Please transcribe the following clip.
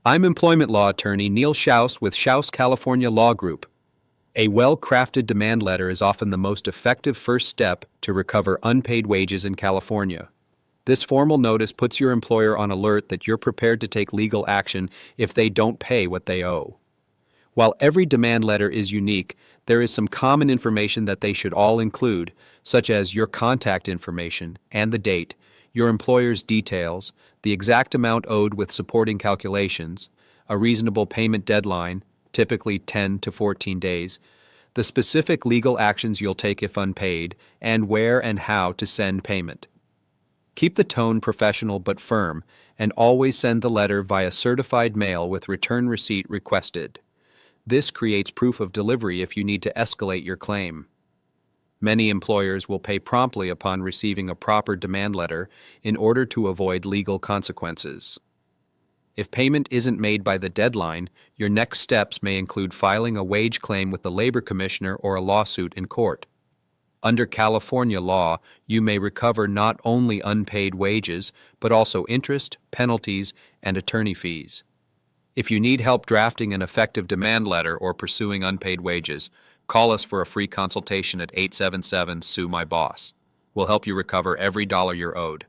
I'm employment law attorney Neil Shouse with Shouse California Law Group. A well-crafted demand letter is often the most effective first step to recover unpaid wages in California. This formal notice puts your employer on alert that you're prepared to take legal action if they don't pay what they owe. While every demand letter is unique, there is some common information that they should all include, such as your contact information and the date, your employer's details, the exact amount owed with supporting calculations, a reasonable payment deadline, typically 10 to 14 days, the specific legal actions you'll take if unpaid, and where and how to send payment. Keep the tone professional but firm, and always send the letter via certified mail with return receipt requested. This creates proof of delivery if you need to escalate your claim. Many employers will pay promptly upon receiving a proper demand letter in order to avoid legal consequences. If payment isn't made by the deadline, your next steps may include filing a wage claim with the Labor Commissioner or a lawsuit in court. Under California law, you may recover not only unpaid wages, but also interest, penalties, and attorney fees. If you need help drafting an effective demand letter or pursuing unpaid wages, call us for a free consultation at 877-SUE-MY-BOSS. We'll help you recover every dollar you're owed.